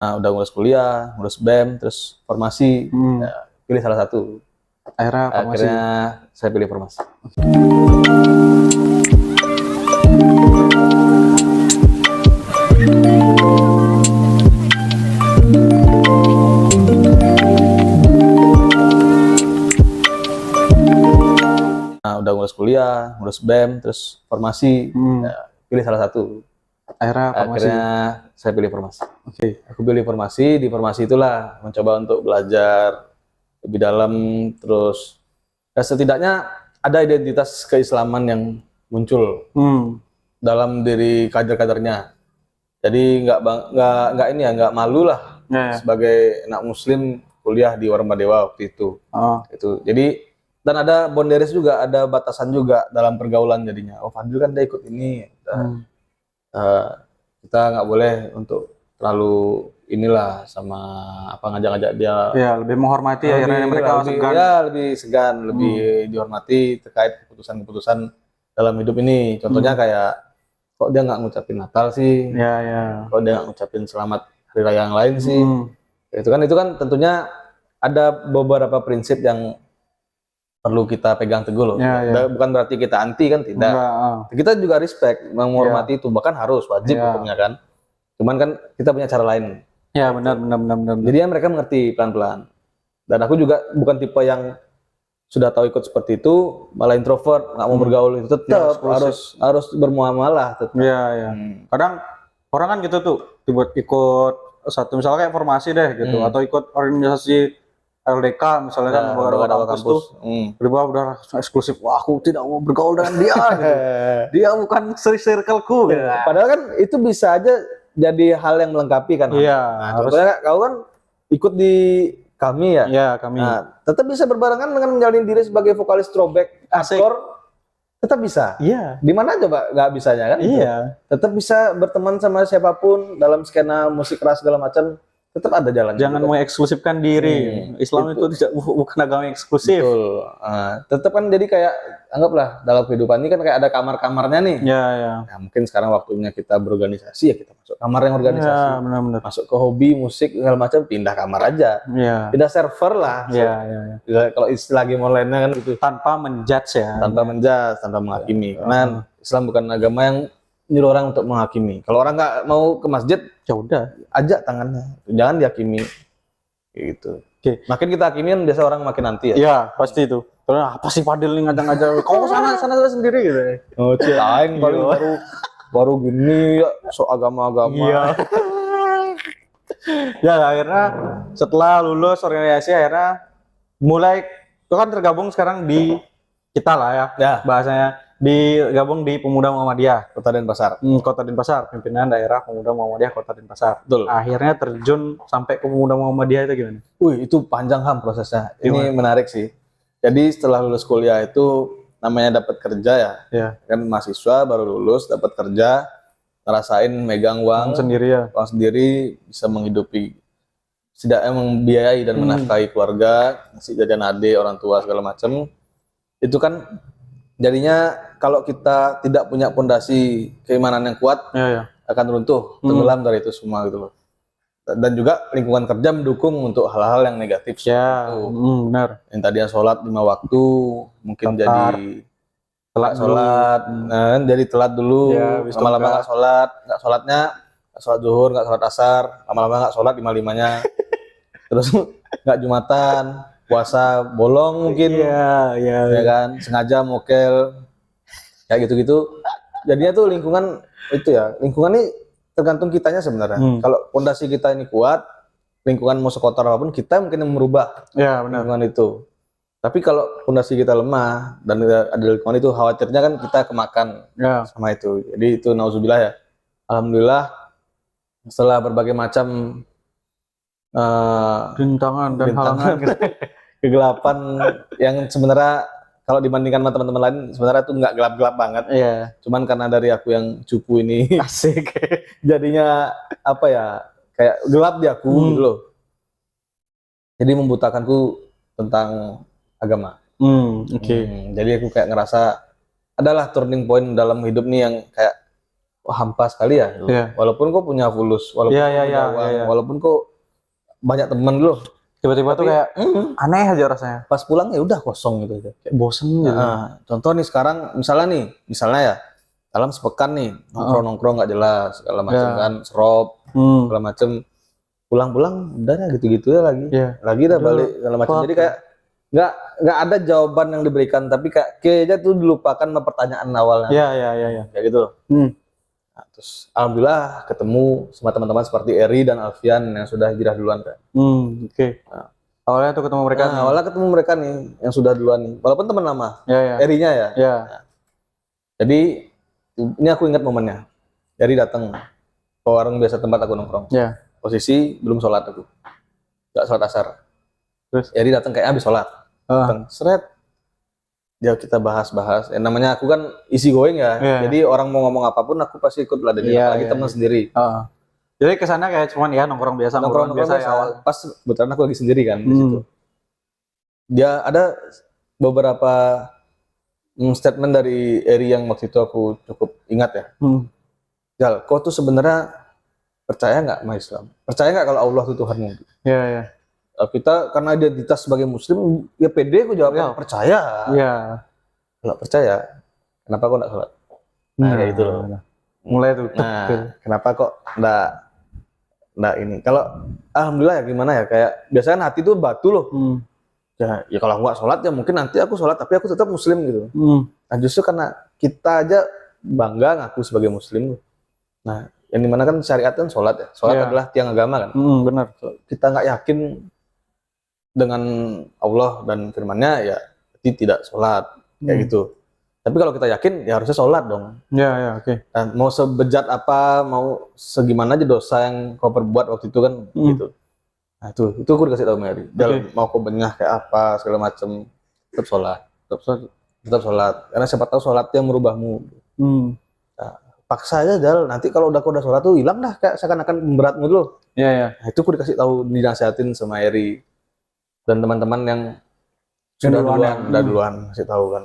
Nah, udah ngurus kuliah, ngurus BEM, terus formasi, ya, pilih salah satu. Akhirnya saya pilih formasi. Nah, udah ngurus kuliah, ngurus BEM, terus formasi, ya, pilih salah satu. Akhirnya saya pilih formasi. Aku pilih formasi, di formasi itulah mencoba untuk belajar lebih dalam, terus ya setidaknya ada identitas keislaman yang muncul dalam diri kader-kadernya. Jadi nggak malu lah sebagai anak muslim kuliah di Warmadewa waktu itu. Itu. Jadi dan ada boundaries juga, ada batasan juga dalam pergaulan jadinya. Oh, Fadil kan dia ikut ini. Kita nggak boleh untuk terlalu inilah sama apa ngajak-ngajak dia. Ya, lebih menghormati akhirnya mereka segan. Ya, lebih segan, lebih dihormati terkait keputusan-keputusan dalam hidup ini. Contohnya kayak kok dia nggak ngucapin Natal sih? Kok dia nggak ngucapin selamat hari raya yang lain sih? Itu kan tentunya ada beberapa prinsip yang perlu kita pegang teguh loh. Bukan berarti kita anti kan, tidak. Kita juga respect, menghormati itu, bahkan harus wajib hukumnya kan. Cuman kan kita punya cara lain. Ya, benar. Jadi mereka mengerti pelan-pelan. Dan aku juga bukan tipe yang sudah tahu ikut seperti itu malah introvert, nggak mau bergaul, itu tetap harus bermuamalah tetap. Kadang orang kan gitu tuh, tiba ikut satu misalnya kayak formasi deh gitu, atau ikut organisasi LDK misalnya kan beberapa kampus tuh udah eksklusif. Wah, aku tidak mau bergaul dengan dia gitu. Dia bukan circleku gitu. Padahal kan itu bisa aja jadi hal yang melengkapi kan. Nah, contohnya kau kan ikut di kami ya. Iya, kami. Nah, tetap bisa berbarengan dengan menjalin diri sebagai vokalis throwback hardcore. Tetap bisa. Iya. Di mana coba nggak bisanya kan? Iya. Tetap bisa berteman sama siapapun dalam skena musik keras segala macam. Tetap ada jalan. Jangan mengeksklusifkan diri. Islam itu tidak bukan agama yang eksklusif. Betul. Tetap kan jadi kayak anggaplah dalam kehidupan ini kan kayak ada kamar-kamarnya nih. Ya, mungkin sekarang waktunya kita berorganisasi, ya kita masuk kamar yang organisasi. Benar-benar. Masuk ke hobi musik segala macam, pindah kamar aja. Pindah server lah. Kalau istilah game online-nya kan itu tanpa menjudge ya. Tanpa menghakimi. Karena Islam bukan agama yang nyuruh orang untuk menghakimi. Kalau orang nggak mau ke masjid, ya udah, ajak tangannya, jangan dihakimi. Gitu. Makin kita hakimi kan biasa orang makin anti ya. Iya, pasti itu. Karena apa sih Fadil nih ngajak-ngajak? Kau sana sendiri gitu. Oh, aing baru gini ya, so agama-agama. Iya. Ya akhirnya setelah lulus organisasi akhirnya mulai itu kan tergabung sekarang di kita lah ya. Bahasanya digabung di Pemuda Muhammadiyah Kota Denpasar. Kota Denpasar, pimpinan daerah Pemuda Muhammadiyah Kota Denpasar. Betul. Akhirnya terjun sampai ke Pemuda Muhammadiyah itu gimana? Itu panjang prosesnya. Ini menarik sih. Jadi setelah lulus kuliah itu namanya dapat kerja ya. Kan mahasiswa baru lulus dapat kerja, ngerasain megang uang sendiri bisa menghidupi, tidak membiayai dan menafkahi keluarga, ngasih jajan adik, orang tua segala macam. Itu kan jadinya kalau kita tidak punya pondasi keimanan yang kuat, akan runtuh, tenggelam dari itu semua gitu loh. Dan juga lingkungan kerja mendukung untuk hal-hal yang negatif. Benar. Yang tadinya sholat 5 waktu, mungkin jadi telat sholat, jadi telat dulu, lama-lama nggak sholatnya, nggak sholat zuhur, nggak sholat asar, lama-lama nggak sholat 5-5-nya, terus nggak jumatan, puasa bolong mungkin, ya kan, sengaja mokel, kayak gitu-gitu. Jadinya tuh lingkungan ini tergantung kitanya sebenarnya. Kalau fondasi kita ini kuat, lingkungan mau sekotor apapun, kita mungkin yang merubah lingkungan itu. Tapi kalau fondasi kita lemah dan ada lingkungan itu, khawatirnya kan kita kemakan sama itu. Jadi itu nauzubillah ya. Alhamdulillah setelah berbagai macam rintangan dan halangan kegelapan yang sebenarnya kalau dibandingkan sama teman-teman lain sebenarnya tuh nggak gelap-gelap banget. Cuman karena dari aku yang cupu ini asik jadinya apa ya, kayak gelap di aku gitu loh. Jadi membutakanku tentang agama. Jadi aku kayak ngerasa adalah turning point dalam hidup nih yang kayak hampa sekali ya. Walaupun kok punya fulus, walaupun punya uang, walaupun kok banyak teman dulu. Tiba-tiba tuh kayak aneh aja rasanya. Pas pulang ya udah kosong gitu aja. Kayak bosen gitu. Contoh nih sekarang misalnya ya dalam sepekan nih nongkrong nggak jelas segala macam kan, serop segala macam, pulang-pulang udah gitu-gitu ya lagi. Lagi dah balik segala macam. Jadi kayak nggak ada jawaban yang diberikan, tapi kayaknya tuh dilupakan sama pertanyaan awalnya. Iya. Kayak gitu loh. Nah, terus alhamdulillah ketemu sama teman-teman seperti Eri dan Alfian yang sudah hijrah duluan kan. Oke. Nah, awalnya tuh ketemu mereka. Awalnya ketemu mereka nih yang sudah duluan nih. Walaupun teman lama. Erinya ya. Nah, jadi ini aku ingat momennya. Eri datang ke warung biasa tempat aku nongkrong. Posisi belum sholat aku. Gak sholat asar. Terus Eri datang kayak habis sholat. Datang seret. Ya kita bahas-bahas. Namanya aku kan easy going ya. Jadi orang mau ngomong apapun aku pasti ikut lah. Lagi teman sendiri. Jadi kesana kayak cuman ya nongkrong biasa. Nongkrong biasa. Ya. Pas kebetulan aku lagi sendiri kan di situ. Dia ada beberapa statement dari Eri yang waktu itu aku cukup ingat ya. Jal, kau tuh sebenarnya percaya nggak sama Islam? Percaya nggak kalau Allah itu Tuhanmu? Iya. Kita karena identitas sebagai Muslim, ya pede aku jawabnya percaya. Kalau percaya, kenapa kok nggak sholat? Kayak gitu loh. Mulai tuh. Kenapa kok nggak ini? Kalau alhamdulillah ya gimana ya, kayak biasanya hati tuh batu loh. Ya kalau aku nggak sholat ya mungkin nanti aku sholat, tapi aku tetap Muslim gitu. Nah justru karena kita aja bangga ngaku sebagai Muslim. Nah yang dimana kan syariat kan sholat ya. Sholat adalah tiang agama kan. Benar. Kita nggak yakin dengan Allah dan firman-Nya ya berarti tidak sholat kayak gitu. Tapi kalau kita yakin ya harusnya sholat dong. Oke. Dan mau sebejat apa, mau segimana aja dosa yang kau perbuat waktu itu kan gitu. Nah itu aku dikasih tahu Mary. Mau kau benyah kayak apa segala macam, tetap sholat. Karena siapa tahu sholatnya merubahmu. Nah, paksa aja Dal. Nanti kalau kau udah sholat tuh hilang dah kayak seakan-akan beratmu dulu. Nah, itu aku dikasih tahu, dinasihatin sama Eri dan teman-teman yang sudah duluan kasih tahu kan.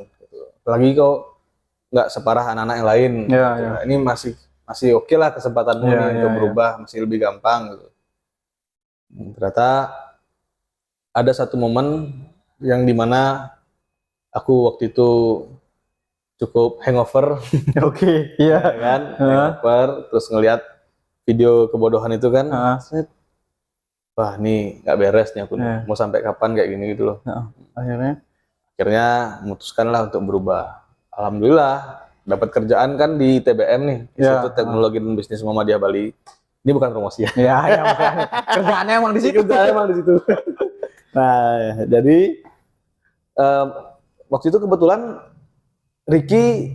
Lagi kau nggak separah anak-anak yang lain. Ini masih oke lah kesempatanmu untuk berubah, masih lebih gampang gitu. Ternyata ada satu momen yang dimana aku waktu itu cukup hangover. Kan? Hangover, terus ngelihat video kebodohan itu kan. Wah ini nggak beres nih aku. Mau sampai kapan kayak gini gitu loh. Akhirnya memutuskanlah untuk berubah. Alhamdulillah dapat kerjaan kan di TBM nih, Institut Teknologi dan Bisnis Muhammadiyah Bali. Ini bukan promosi ya. Bukan. Kerjaannya emang di situ. Nah, jadi waktu itu kebetulan Ricky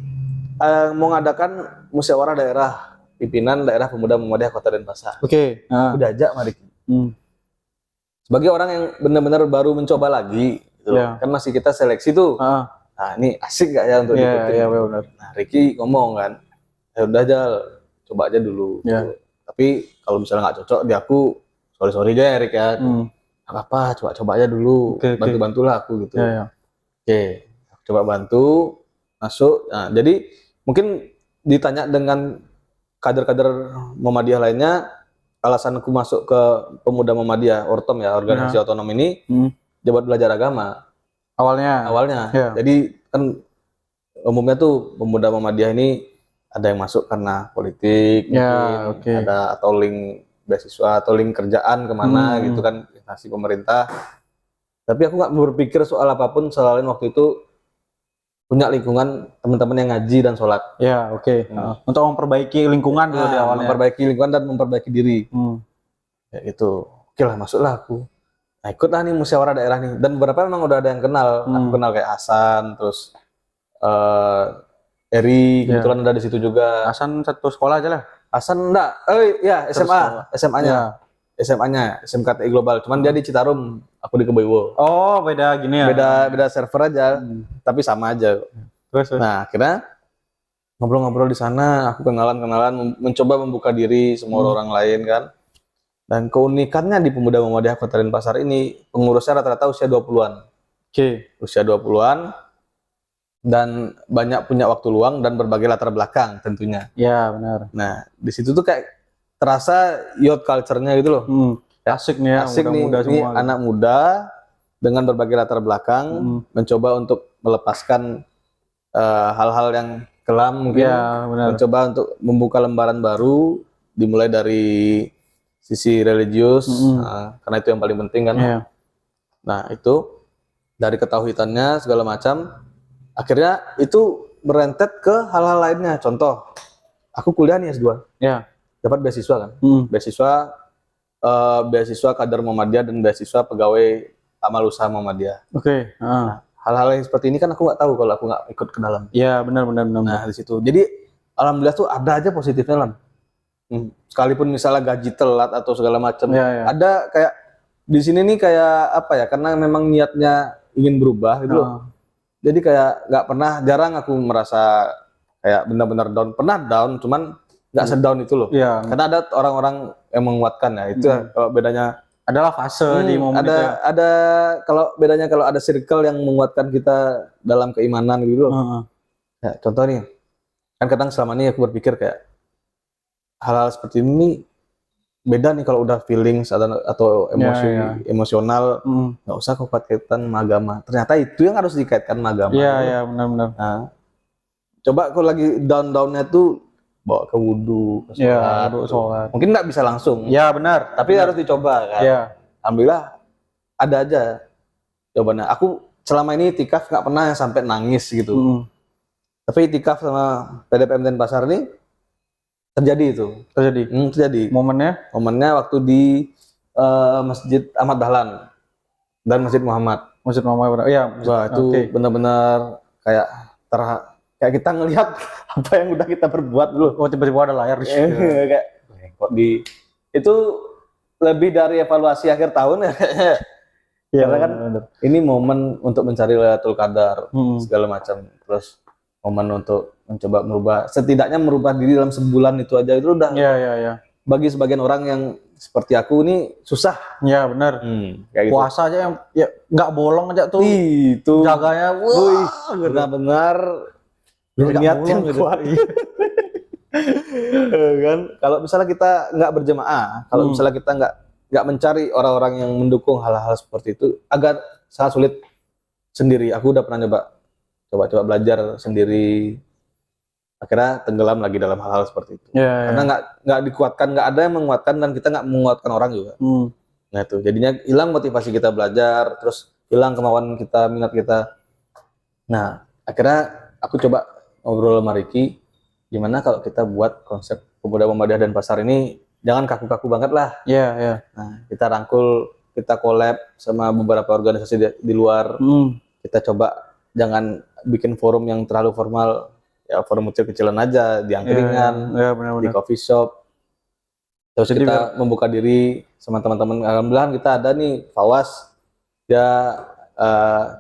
mau ngadakan musyawarah daerah, pimpinan daerah pemuda Muhammadiyah Kota Denpasar. Aku diajak sama Ricky. Sebagai orang yang benar-benar baru mencoba lagi, gitu kan masih kita seleksi tuh. Nah ini asik gak ya untuk diikutin? Benar. Nah Ricky ngomong kan, ya udah Jal, coba aja dulu. Tapi kalau misalnya nggak cocok di aku, sorry aja Rick ya. Apa-apa, coba aja dulu, bantu-bantulah aku gitu. Coba bantu, masuk. Nah jadi mungkin ditanya dengan kader-kader Muhammadiyah lainnya, alasan aku masuk ke Pemuda Muhammadiyah Ortom ya, organisasi otonom ini, buat belajar agama. Awalnya. Jadi kan umumnya tuh Pemuda Muhammadiyah ini ada yang masuk karena politik, mungkin ada atau link beasiswa atau link kerjaan kemana gitu kan, instansi pemerintah. Tapi aku nggak berpikir soal apapun selain waktu itu punya lingkungan teman-teman yang ngaji dan sholat. Untuk memperbaiki lingkungan dulu di awalnya. Memperbaiki lingkungan dan memperbaiki diri. Kayak gitu. Oke lah, masuklah aku. Nah ikutlah nih musyawarah daerah nih. Dan beberapa memang udah ada yang kenal. Aku kenal kayak Hasan, terus Eri, kebetulan ada di situ juga. Hasan satu sekolah aja lah. Hasan enggak, SMA-nya, SMKTI Global. Cuman dia di Citarum, aku di Keboiwo. Oh, beda gini ya. Beda server aja, tapi sama aja. Terus. Nah, akhirnya ngobrol-ngobrol di sana, aku kenalan, mencoba membuka diri semua orang lain kan. Dan keunikannya di Pemuda Muhammadiyah Kota Denpasar ini, pengurusnya rata-rata usia 20-an. Usia 20-an. dan banyak punya waktu luang dan berbagai latar belakang tentunya. Ya benar. Nah di situ tuh kayak terasa youth culture-nya gitu loh. Asik nih ya, asik nih, muda ini semua. Anak muda dengan berbagai latar belakang mencoba untuk melepaskan hal-hal yang kelam mungkin, mencoba untuk membuka lembaran baru, dimulai dari sisi religius, karena itu yang paling penting kan. Nah itu dari ketauhidannya segala macam, akhirnya itu berentet ke hal-hal lainnya. Contoh, aku kuliah nih S2, dapat beasiswa kan, beasiswa kader Muhammadiyah dan beasiswa pegawai amal usaha Muhammadiyah. Nah, hal-hal yang seperti ini kan aku nggak tahu kalau aku nggak ikut ke dalam. Iya benar. Nah di situ, jadi alhamdulillah tuh ada aja positifnya lah. Sekalipun misalnya gaji telat atau segala macam, ada kayak di sini nih kayak apa ya? Karena memang niatnya ingin berubah gitu loh. Jadi kayak nggak pernah, jarang aku merasa kayak benar-benar down. Pernah down, cuman nggak sedown itu loh. Karena ada orang-orang yang menguatkan ya. Itu kalau bedanya. Adalah fase di momen itu. Ada kalau bedanya kalau ada circle yang menguatkan kita dalam keimanan gitu loh. Ya, contoh nih, kan kadang selama ini aku berpikir kayak hal-hal seperti ini beda nih kalau udah feelings atau emosional, nggak usah kau kaitkan sama agama. Ternyata itu yang harus dikaitkan sama agama. Iya benar. Nah, coba kalau lagi down-downnya tuh bawa ke wudhu, ke sholat. Mungkin nggak bisa langsung. Ya benar. Tapi harus dicoba kan. Alhamdulillah ada aja jawabannya. Aku selama ini itikaf nggak pernah sampai nangis gitu. Tapi itikaf sama PDPM Denpasar ini terjadi itu. Terjadi. Momennya waktu di Masjid Ahmad Dahlan dan Masjid Muhammad. Wah itu benar-benar kayak kita ngelihat apa yang udah kita perbuat dulu. Tiba-tiba ada layar. Kayak kok itu lebih dari evaluasi akhir tahun ya. Karena kan ini momen untuk mencari Lailatul Qadar segala macam. Terus momen untuk mencoba setidaknya merubah diri dalam sebulan itu aja itu udah. Bagi sebagian orang yang seperti aku ini susah. Ya benar. Kayak gitu. Puasa aja yang nggak bolong aja tuh. Itu jaganya benar-benar niat yang kuat. Kan kalau misalnya kita nggak berjamaah, kalau misalnya kita nggak mencari orang-orang yang mendukung hal-hal seperti itu, agak sangat sulit sendiri. Aku udah pernah coba belajar sendiri, akhirnya tenggelam lagi dalam hal-hal seperti itu. Karena nggak dikuatkan, nggak ada yang menguatkan dan kita nggak menguatkan orang juga. Nah itu jadinya hilang motivasi kita belajar, terus hilang kemauan kita, minat kita. Nah akhirnya aku coba ngobrol sama Ricky, gimana kalau kita buat konsep Pemuda Muhammadiyah Denpasar ini jangan kaku-kaku banget lah. Nah, kita rangkul, kita collab sama beberapa organisasi di luar. Kita coba jangan bikin forum yang terlalu formal, ya forum kecil-kecilan aja, di angkringan, di coffee shop. Terus kita membuka diri sama teman-teman. Alhamdulillah kita ada nih Fawas, dia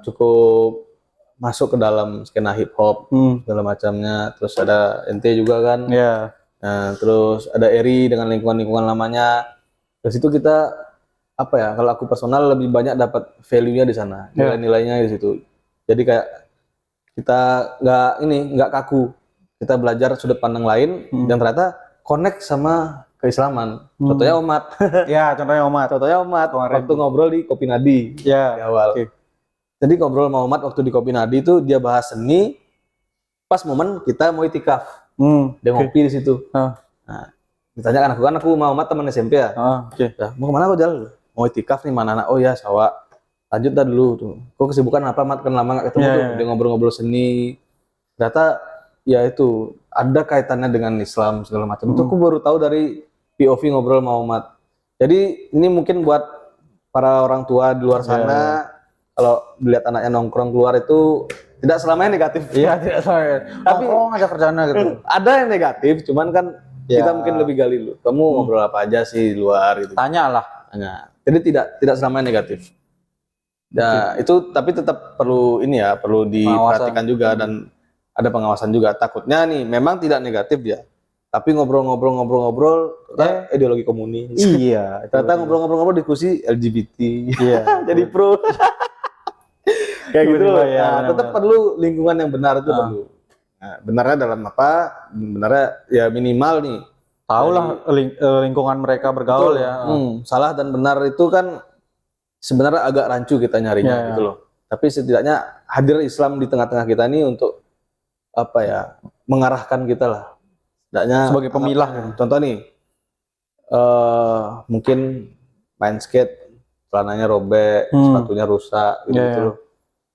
cukup masuk ke dalam skena hip hop segala macamnya. Terus ada NT juga kan. Nah, terus ada Eri dengan lingkungan lamanya. Dari situ kita apa ya? Kalau aku personal lebih banyak dapat value-nya di sana, nilai-nilainya di situ. Jadi kayak kita nggak kaku. Kita belajar sudut pandang lain dan ternyata connect sama keislaman. Contohnya Omat. Contohnya Omat. Waktu ngobrol di Kopi Nadi di awal. Jadi ngobrol sama Omat waktu di Kopi Nadi itu dia bahas seni. Pas momen kita mau itikaf. Dia ngopi di situ. Nah, ditanya kan aku mau Omat teman SMP ya. Nah, mau kemana kok jalan? Mau itikaf nih mana anak? Oh ya Sawa. Lanjut dah dulu tuh. Kok kesibukan apa Mat? Kan lama gak ketemu tuh. Dia ngobrol-ngobrol seni. Ternyata ya itu ada kaitannya dengan Islam segala macam. Itu aku baru tahu dari POV ngobrol sama Omat. Jadi ini mungkin buat para orang tua di luar sana, kalau dilihat anaknya nongkrong keluar itu tidak selamanya negatif. Tidak selamanya. Tapi ada kerjanya gitu. Ada yang negatif, cuman kan kita mungkin lebih gali dulu. Kamu ngobrol apa aja sih di luar gitu. Tanya. Jadi tidak selamanya negatif. Nah, itu tapi tetap perlu perlu diperhatikan juga dan ada pengawasan juga. Takutnya nih memang tidak negatif dia. Tapi ngobrol-ngobrol ideologi komunis. Ternyata ngobrol-ngobrol diskusi LGBT. Jadi pro. Kayak gitu. Tiba-tiba, ya, Nah, tetap benar-benar. perlu lingkungan yang benar itu perlu. Nah, benarnya dalam apa? Benarnya ya minimal nih. Tahu lah lingkungan mereka bergaul Betul. ya. Salah dan benar itu kan sebenarnya agak rancu kita nyarinya Ya, gitu loh. Tapi setidaknya hadir Islam di tengah-tengah kita ini untuk apa ya? Mengarahkan kita lah. Setidaknya sebagai pemilah. contoh nih, mungkin main skate, celananya robek, sepatunya rusak, gitu loh.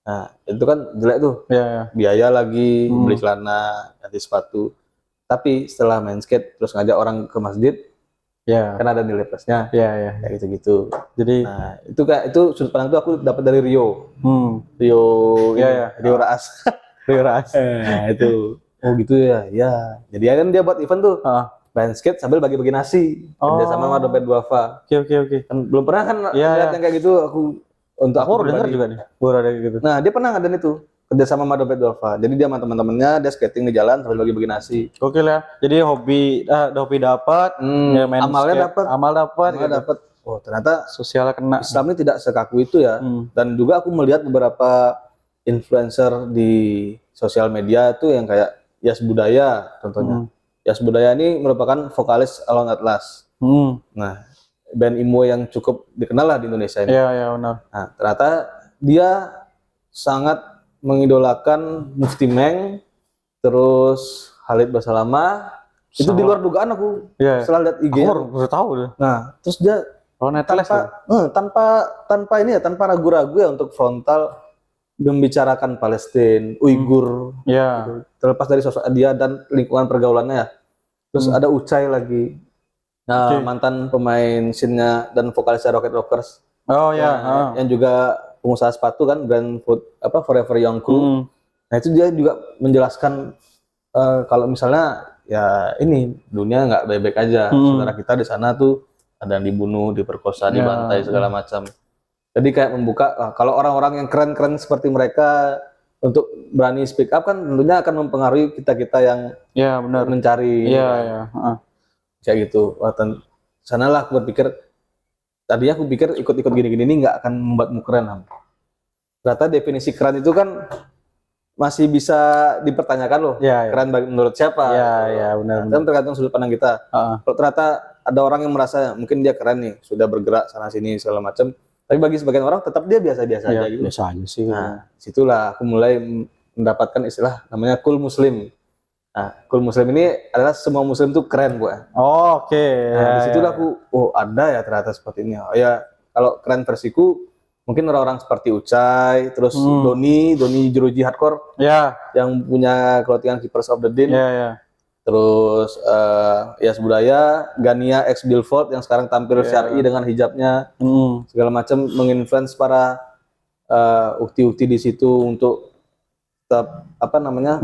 Nah, itu kan jelek tuh. Biaya lagi, beli celana, ganti sepatu. Tapi setelah main skate terus ngajak orang ke masjid, kan ada nilai plusnya. Kayak gitu-gitu. Jadi nah, itu sudut pandang itu aku dapat dari Rio. Rio Raas. Rio Raas. Nah, itu. Oh gitu ya. Ya. Jadi kan dia buat event tuh. Main skate sambil bagi-bagi nasi. Kerja sama sama Dompet Duafa. Oke. Kan belum pernah kan lihat yang kayak gitu aku dengar juga nih. Baru ada gitu. Nah, dia pernah ngadain itu. Kerja sama sama Dompet Duafa. Jadi dia sama teman-temannya dia skating di jalan sambil bagi-bagi nasi. Oke lah. Jadi hobi dapat, main amalnya dapat. Amal dapat. Oh, ternyata sosialnya kena. Islam ini tidak sekaku itu ya. Dan juga aku melihat beberapa influencer di sosial media itu yang kayak Yas Budaya contohnya. Yas Budaya ini merupakan vokalis Alone Atlas. Nah, band emo yang cukup dikenal lah di Indonesia ini. Iya, benar. Nah, ternyata dia sangat mengidolakan Mufti Meng, terus Khalid Basalamah. Itu di luar dugaan aku. Setelah lihat IG. Aku baru tahu deh. Nah, terus dia tanpa ragu-ragu ya untuk frontal membicarakan Palestina, Uighur, gitu. Terlepas dari sosok dia dan lingkungan pergaulannya ya. Terus ada Ucai lagi, mantan pemain scene-nya dan vokalisnya Rocket Rockers. Yang juga pengusaha sepatu kan, brand food Forever Young Crew. Nah itu dia juga menjelaskan kalau misalnya ya ini dunia nggak baik-baik aja, saudara kita di sana tuh ada yang dibunuh, diperkosa, dibantai segala macam. Jadi kayak membuka kalau orang-orang yang keren-keren seperti mereka untuk berani speak up kan tentunya akan mempengaruhi kita-kita yang mencari kayak gitu. Sanalah aku berpikir tadinya aku pikir ikut-ikut gini-gini ini nggak akan membuatmu keren. Ternyata definisi keren itu kan masih bisa dipertanyakan loh. Keren menurut siapa? Benar. Dan tergantung sudut pandang kita. Kalau ternyata ada orang yang merasa mungkin dia keren nih, sudah bergerak sana sini segala macam. Tapi bagi sebagian orang tetap dia biasa-biasa aja gitu. Biasa aja sih. Nah, situlah aku mulai mendapatkan istilah namanya cool muslim. Nah, cool muslim ini adalah semua muslim tuh keren, Bu. Nah, disitulah aku, ada ya ternyata seperti ini. Ya, kalau keren versiku, mungkin orang-orang seperti Ucai, terus Doni Jeruji Hardcore, yang punya clothingan Keepers of the Din. Terus Yas Budaya, Gania X Billboard yang sekarang tampil syar'i dengan hijabnya, segala macam menginfluence para ukti-ukti di situ untuk tetap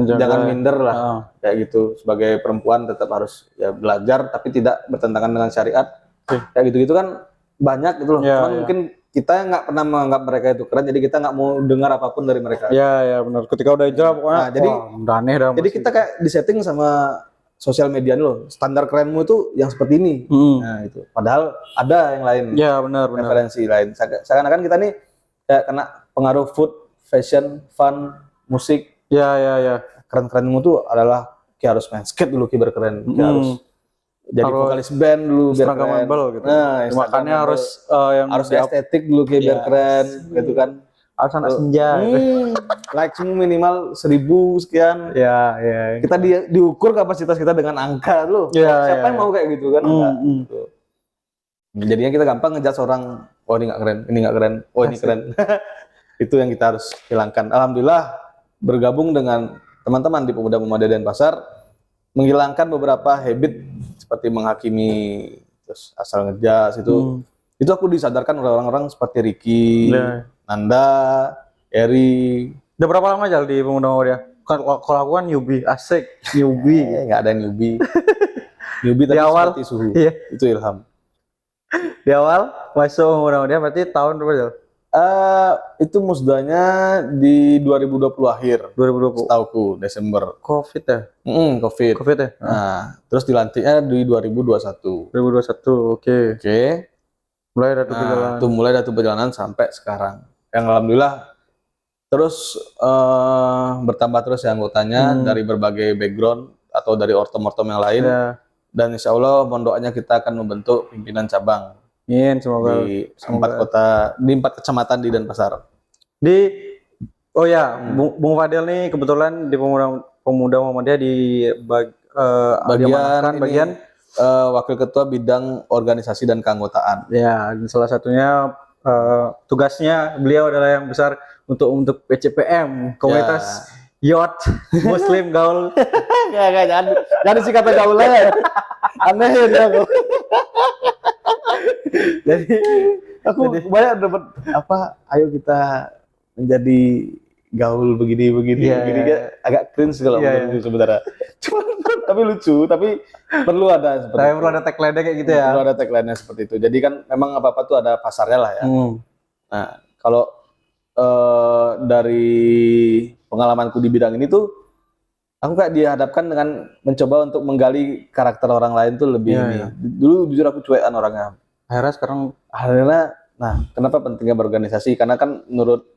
jangan minder lah, kayak gitu. Sebagai perempuan tetap harus ya belajar tapi tidak bertentangan dengan syariat, kayak gitu-gitu kan banyak gitu loh. Cuman mungkin kita nggak pernah menganggap mereka itu keren, jadi kita nggak mau dengar apapun dari mereka. Benar. Ketika udah hijrah pokoknya. Udah aneh dah. Jadi kita kayak disetting sama sosial media loh, standar kerenmu itu yang seperti ini. Nah itu. Padahal ada yang lain. Benar. Referensi lain. Seakan-akan kita nih kayak kena pengaruh food, fashion, fun, musik. Keren-kerenmu tuh adalah kayak harus main skate dulu biar keren. Harus jadi vokalis band dulu biar keren. Gitu. Nah, makanya harus estetik dulu biar keren, gitu kan. Harus anak senja. Like semua minimal 1000 sekian. Kita diukur kapasitas kita dengan angka loh. Siapa yang mau kayak gitu kan? Jadinya kita gampang ngejudge orang, ini nggak keren, ini nggak keren, ini keren. Itu yang kita harus hilangkan. Alhamdulillah bergabung dengan teman-teman di Pemuda-Pemudi Denpasar, menghilangkan beberapa habit seperti menghakimi, terus asal ngejudge itu aku disadarkan oleh orang-orang seperti Ricky, Nanda, Eri. Udah berapa lama aja di Pemuda-Pemudi? Kalau aku kan newbie, asik newbie. Nggak ada newbie. Newbie tadi seperti suhu. Itu Ilham. Di awal masuk Pemuda-Pemudi berarti tahun berapa? Itu musdanya di 2020 akhir. 2020. Setauku Desember. Covid ya? Covid ya. Nah, terus dilantiknya di 2021. 2021, oke. Mulai ada perjalanan. Mulai ada perjalanan sampai sekarang. Yang alhamdulillah Terus bertambah terus ya anggotanya dari berbagai background atau dari ortom-ortom yang lain. Dan insya Allah mohon doanya kita akan membentuk pimpinan cabang. Semoga di 4 kota, di 4 kecamatan di Denpasar. Bung Fadel nih kebetulan di pemuda Muhammadiyah di bagian wakil ketua bidang organisasi dan keanggotaan. Ya, dan salah satunya tugasnya beliau adalah yang besar untuk PCPM, komunitas yacht Muslim gaul. Jangan sih kata gaul ya. Aneh ya aku. Jadi aku banyak dapat ayo kita menjadi gaul begini agak cringe kalau sebenarnya. Tapi lucu, tapi perlu ada seperti itu. Perlu ada tagline kayak gitu ya. Perlu ada tagline seperti itu. Jadi kan memang apa-apa tuh ada pasarnya lah ya. Nah, kalau dari pengalamanku di bidang ini tuh aku kayak dihadapkan dengan mencoba untuk menggali karakter orang lain tuh lebih Dulu jujur aku cuekan orangnya. Akhirnya kenapa pentingnya berorganisasi? Karena kan menurut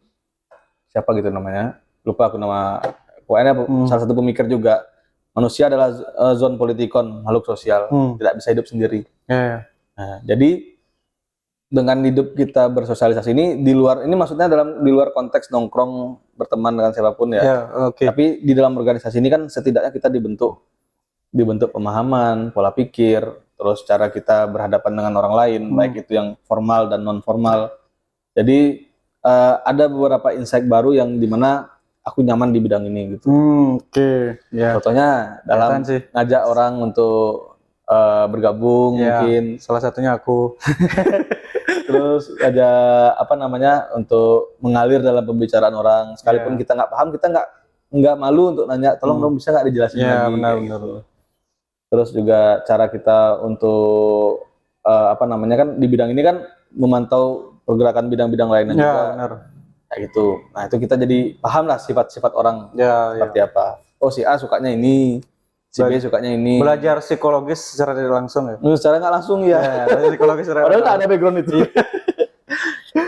siapa gitu namanya, lupa aku nama, pokoknya salah satu pemikir juga, manusia adalah zon politikon, makhluk sosial, tidak bisa hidup sendiri. Nah, jadi dengan hidup kita bersosialisasi ini di luar, ini maksudnya di luar konteks nongkrong berteman dengan siapapun ya. Tapi di dalam organisasi ini kan setidaknya kita dibentuk pemahaman, pola pikir, terus cara kita berhadapan dengan orang lain, baik itu yang formal dan non formal. Jadi ada beberapa insight baru yang dimana aku nyaman di bidang ini gitu. Contohnya dalam ngajak orang untuk bergabung, mungkin salah satunya aku. Terus ada untuk mengalir dalam pembicaraan orang, sekalipun kita nggak paham, kita nggak malu untuk nanya, tolong dong bisa nggak dijelasin lagi. Benar. Terus juga cara kita untuk kan di bidang ini kan memantau pergerakan bidang-bidang lainnya juga. Kayak gitu. Nah, itu kita jadi paham lah sifat-sifat orang seperti apa. Oh, si A sukanya ini, si B sukanya ini. Belajar psikologis secara tidak langsung ya? Secara nggak langsung ya. Psikologis secara padahal nggak ada background itu.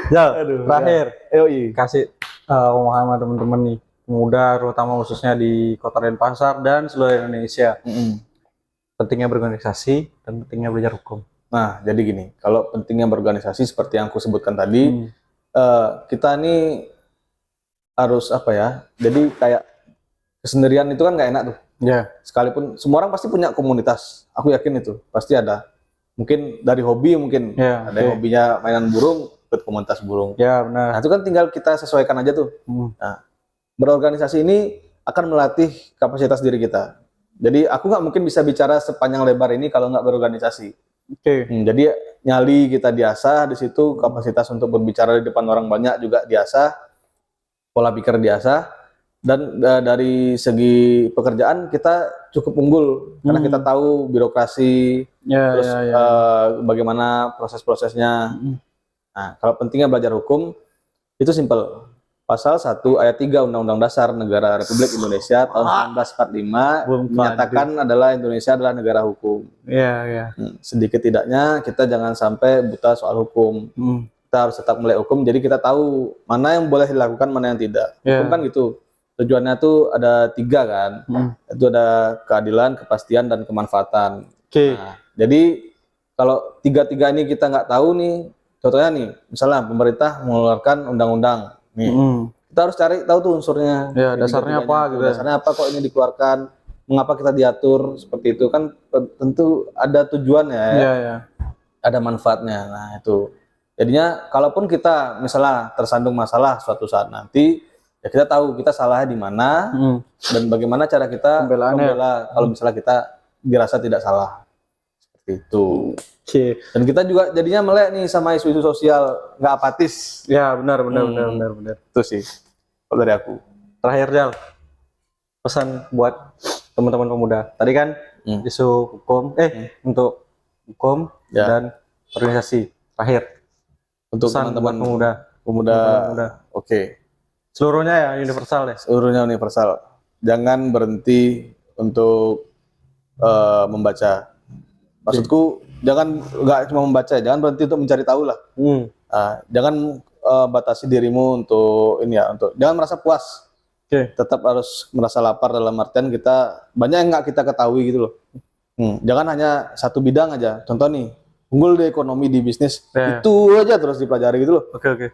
Terakhir, kasih pemahaman teman-teman nih, pemuda terutama khususnya di Kota Denpasar dan seluruh Indonesia. Pentingnya berorganisasi dan pentingnya belajar hukum. Nah, jadi gini, kalau pentingnya berorganisasi seperti yang aku sebutkan tadi, kita ini harus jadi kayak kesendirian itu kan nggak enak tuh. Sekalipun semua orang pasti punya komunitas, aku yakin itu pasti ada. Mungkin dari hobi ada yang hobinya mainan burung, ikut komunitas burung. Benar. Nah, itu kan tinggal kita sesuaikan aja tuh. Nah, berorganisasi ini akan melatih kapasitas diri kita. Jadi aku nggak mungkin bisa bicara sepanjang lebar ini kalau nggak berorganisasi. Jadi nyali kita diasah di situ, kapasitas untuk berbicara di depan orang banyak juga diasah, pola pikir diasah, dan dari segi pekerjaan kita cukup unggul karena kita tahu birokrasi, bagaimana proses-prosesnya. Nah, kalau pentingnya belajar hukum itu simpel. Pasal 1 ayat 3 Undang-Undang Dasar Negara Republik Indonesia tahun 1945 menyatakan adalah Indonesia adalah negara hukum. Sedikit tidaknya kita jangan sampai buta soal hukum. Kita harus tetap melek hukum, jadi kita tahu mana yang boleh dilakukan, mana yang tidak. Hukum kan gitu. Tujuannya tuh ada 3 kan. Itu ada keadilan, kepastian, dan kemanfaatan. Nah, jadi kalau 3 ini kita nggak tahu nih, contohnya nih, misalnya pemerintah mengeluarkan undang-undang. Kita harus cari tahu tuh unsurnya. Dasarnya apa gitu. Dasarnya apa kok ini dikeluarkan? Mengapa kita diatur seperti itu? Kan tentu ada tujuannya ya. Ada manfaatnya. Nah, itu. Jadinya kalaupun kita misalnya tersandung masalah suatu saat nanti, ya kita tahu kita salahnya di mana dan bagaimana cara kita membela kalau misalnya kita dirasa tidak salah. Seperti itu. Dan kita juga jadinya melek nih sama isu-isu sosial, nggak apatis. Benar. Itu sih kalau dari aku. Terakhir Jal, pesan buat teman-teman pemuda. Tadi kan isu hukum, untuk hukum dan organisasi. Terakhir untuk teman-teman pemuda. Oke. Seluruhnya ya universal deh. Seluruhnya universal. Jangan berhenti untuk membaca. Maksudku nggak cuma membaca, jangan berhenti untuk mencari tahu lah. Jangan batasi dirimu untuk ini ya, untuk jangan merasa puas. Tetap harus merasa lapar dalam artian kita banyak yang nggak kita ketahui gitu loh. Jangan hanya satu bidang aja. Contoh nih, unggul di ekonomi, di bisnis, itu aja terus dipelajari gitu loh.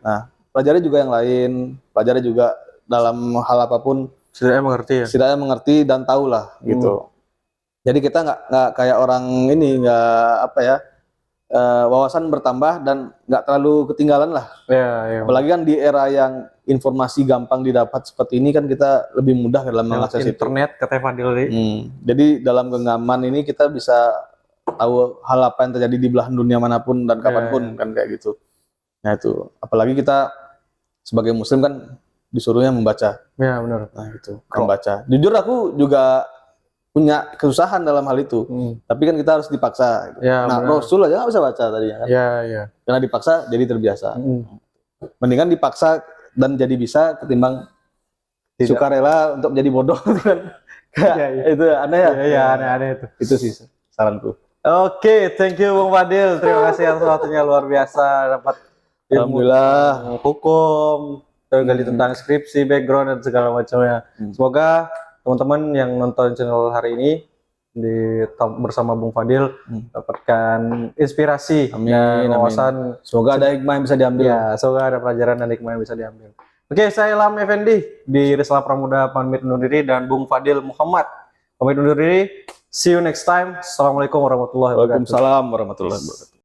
Nah, pelajari juga yang lain, pelajari juga dalam hal apapun. Setidaknya mengerti dan tahu lah gitu. Jadi kita nggak kayak orang ini, nggak apa ya, wawasan bertambah dan nggak terlalu ketinggalan lah. Apalagi kan di era yang informasi gampang didapat seperti ini kan kita lebih mudah dalam mengakses internet, kata Fadil. Jadi dalam genggaman ini kita bisa tahu hal apa yang terjadi di belahan dunia manapun dan kapanpun kan kayak gitu. Nah itu, apalagi kita sebagai muslim kan disuruhnya membaca. Ya benar. Nah itu, membaca. Jujur aku juga punya kesusahan dalam hal itu, tapi kan kita harus dipaksa. Nah Rasul aja nggak bisa baca tadinya kan. Karena dipaksa jadi terbiasa. Mendingan dipaksa dan jadi bisa ketimbang sukarela untuk menjadi bodoh kan. Itu aneh ya. Iya aneh itu. Itu sih saranku. Oke, thank you Bung Fadil. Terima kasih atas waktunya, luar biasa, dapat Alhamdulillah hukum, tergali tentang skripsi, background dan segala macamnya. Semoga teman-teman yang nonton channel hari ini bersama Bung Fadil dapatkan inspirasi dan wawasan. Semoga ada hikmah yang bisa diambil. Ya, semoga ada pelajaran dan hikmah yang bisa diambil. Oke, saya Ilham Effendi di Risala Pramuda pamit undur diri dan Bung Fadil Muhammad pamit undur diri. See you next time. Assalamualaikum warahmatullahi wabarakatuh. Waalaikumsalam warahmatullahi wabarakatuh.